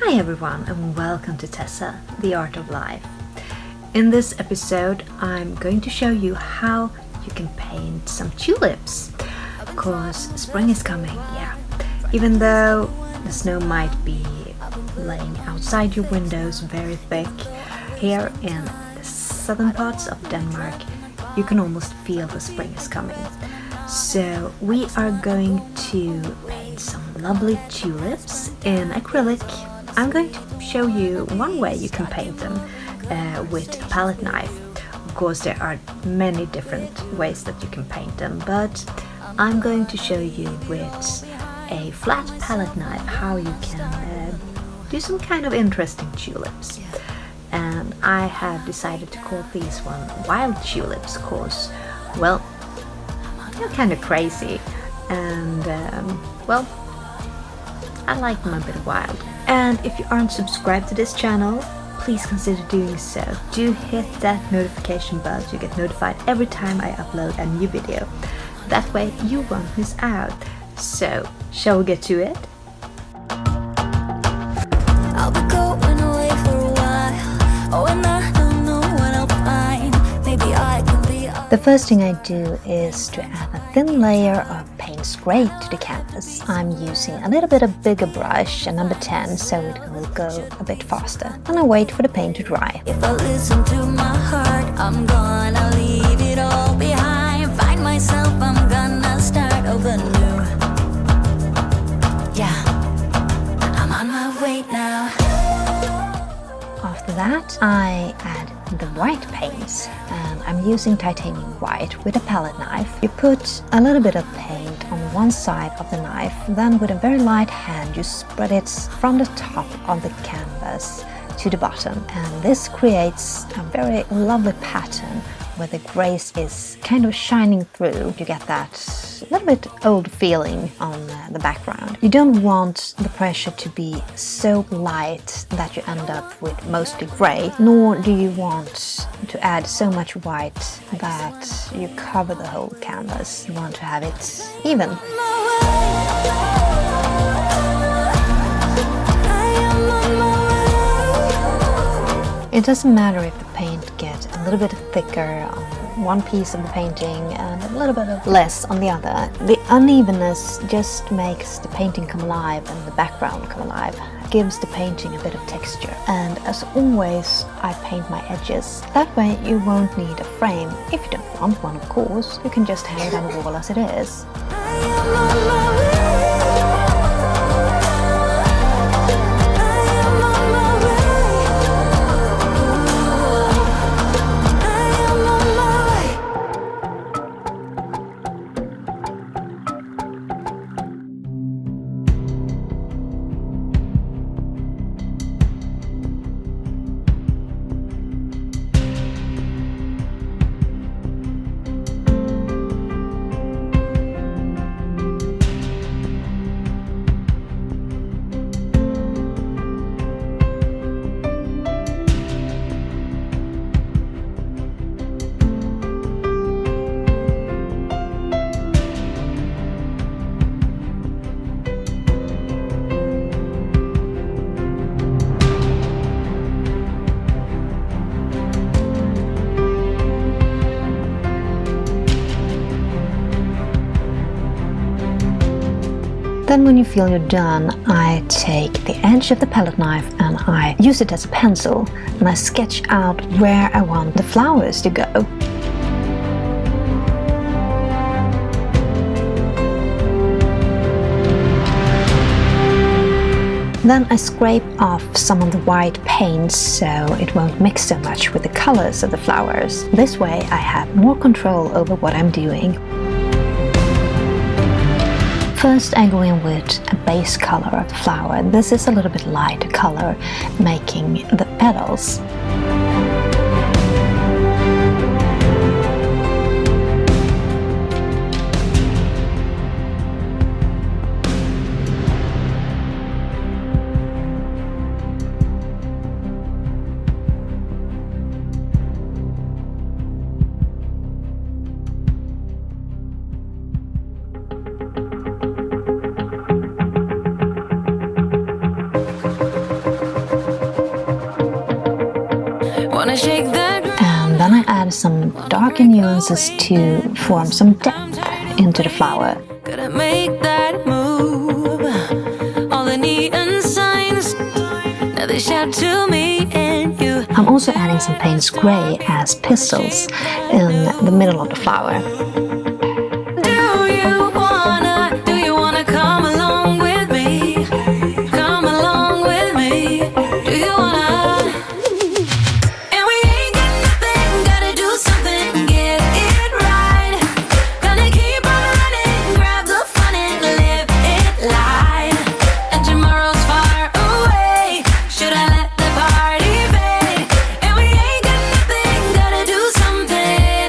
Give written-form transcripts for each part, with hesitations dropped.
Hi everyone and welcome to Tessa, the Art of Life. In this episode I'm going to show you how you can paint some tulips, because spring is coming, yeah. Even though the snow might be laying outside your windows very thick, here in the southern parts of Denmark you can almost feel the spring is coming. So we are going to paint some lovely tulips in acrylic. I'm going to show you one way you can paint them with a palette knife. Of course there are many different ways that you can paint them, but I'm going to show you with a flat palette knife how you can do some kind of interesting tulips. And I have decided to call these one wild tulips because, well, they're kind of crazy and, well, I like them a bit wild. And if you aren't subscribed to this channel, please consider doing so. Do hit that notification bell to get notified every time I upload a new video. That way you won't miss out. So, shall we get to it? I'll be going away for a while. Oh, and I don't know what I'll find. Maybe I can be. The first thing I do is to add a thin layer of paint spray to the canvas. I'm using a little bit of bigger brush, a number 10, so it will go a bit faster. And I wait for the paint to dry. If I listen to my heart, I'm gonna leave it all behind. Find myself, I'm gonna start over new. Yeah, I'm on my way now. After that, I add the white paints, and I'm using titanium white with a palette knife. You put a little bit of paint on one side of the knife, then with a very light hand you spread it from the top of the canvas to the bottom, and this creates a very lovely pattern where the grace is kind of shining through. You get that little bit old feeling on the background. You don't want the pressure to be so light that you end up with mostly grey, nor do you want to add so much white that you cover the whole canvas. You want to have it even. It doesn't matter if the paint gets a little bit thicker on one piece of the painting and a little bit of less on the other. The unevenness just makes the painting come alive and the background come alive. It gives the painting a bit of texture. And as always, I paint my edges. That way you won't need a frame. If you don't want one, of course, you can just hang it on the wall as it is. Then when you feel you're done, I take the edge of the palette knife and I use it as a pencil, and I sketch out where I want the flowers to go. Then I scrape off some of the white paints so it won't mix so much with the colors of the flowers. This way I have more control over what I'm doing. First I go in with a base color of the flower. This is a little bit lighter color, making the petals. Wanna shake that. And then I add some darker nuances to form some depth into the flower. Gotta make that move. All the neon signs, now they shout to me and you. I'm also adding some Payne's Grey as pistils in the middle of the flower. Do you wanna come along with me? Come along with me. Do you wanna? And we ain't got nothing, gotta do something, get it right. Gonna keep on running, grab the fun and live it light. And tomorrow's far away, should I let the party fade? And we ain't got nothing, gotta do something,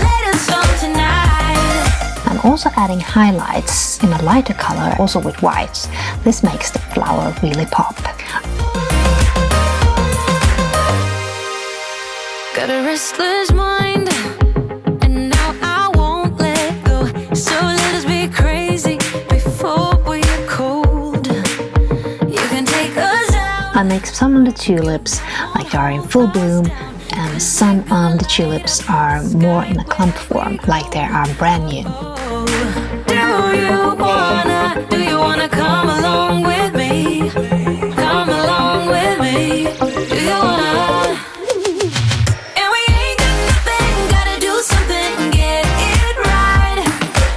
let us on tonight. I'm also adding highlights in a lighter color, also with whites. This makes the flower really pop. Got a restless mind, and now I won't let go. So let us be crazy before we're cold. You can take us out. I make some of the tulips like they are in full bloom, and some of the tulips are more in a clump form, like they are brand new. Do you wanna come along with me? Come along with me. Do you wanna? And we ain't got nothing, gotta do something, get it right.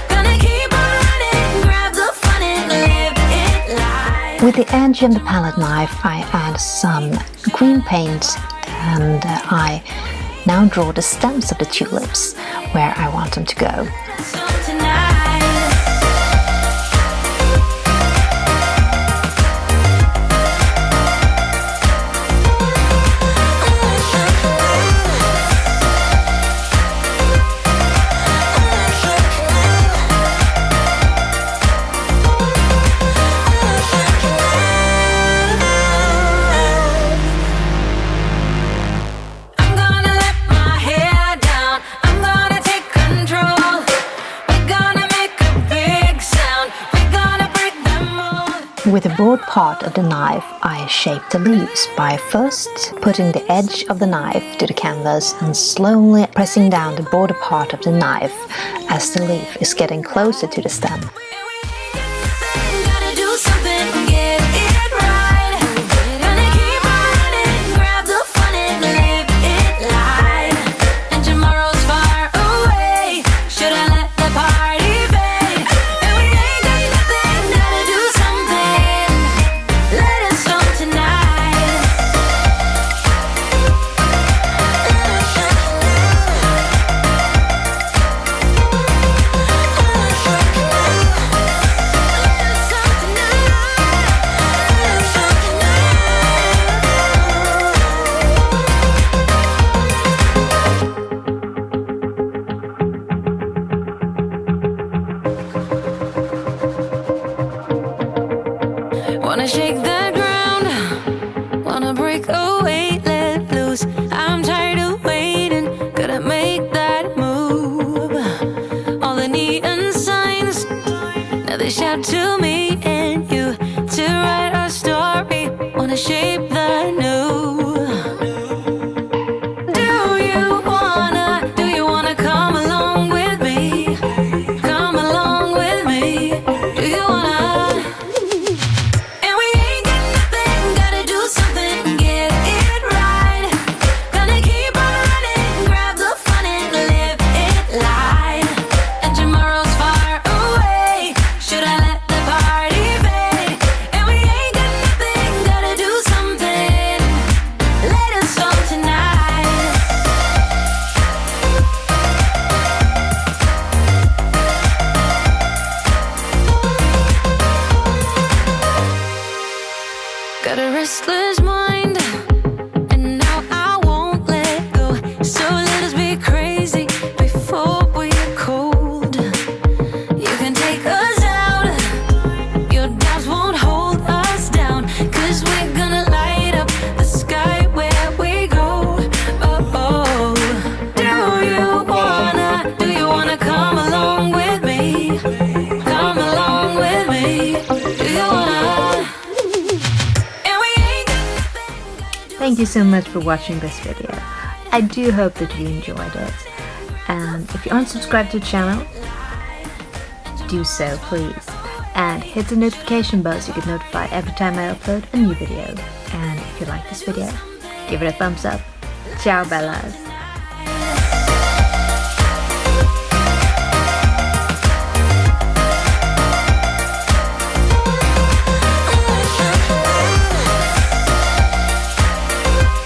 Gonna keep on running, grab the fun and live it light. With the edge of the palette knife, I add some green paint, and I now draw the stems of the tulips where I want them to go. So tonight. With the broad part of the knife, I shape the leaves by first putting the edge of the knife to the canvas and slowly pressing down the border part of the knife as the leaf is getting closer to the stem. Gotta do something, get it right. Gonna keep on running, grab the fun and live it light. And tomorrow's far away, should I let the party fade? And we ain't got nothing, gotta do something, let us on tonight. Wanna shake the ground, wanna break away, let loose. I'm tired of waiting, gotta make that move. All the neon signs, now they shout to me and you to write our story. Wanna shape the new. Do you wanna come along with me? Come along with me. Do you wanna? And we ain't got nothing, gotta do something, get it right. Gonna keep on running, grab the fun and live it light. And tomorrow's far away, should I let the party fade? And we ain't got nothing, gotta do something, let us on tonight. Got a restless mind, and now I won't let go. So let us be crazy before we're cold. You can take us out, your doubts won't hold us down. 'Cause we're gonna light up the sky where we go. Oh, do you wanna come along with me? Come along with me. Do you wanna? And we ain't got nothing. Thank you so much for watching this video. I do hope that you enjoyed it. And if you aren't subscribed to the channel, do so please. And hit the notification bell so you get notified every time I upload a new video. And if you like this video, give it a thumbs up. Ciao Bellas!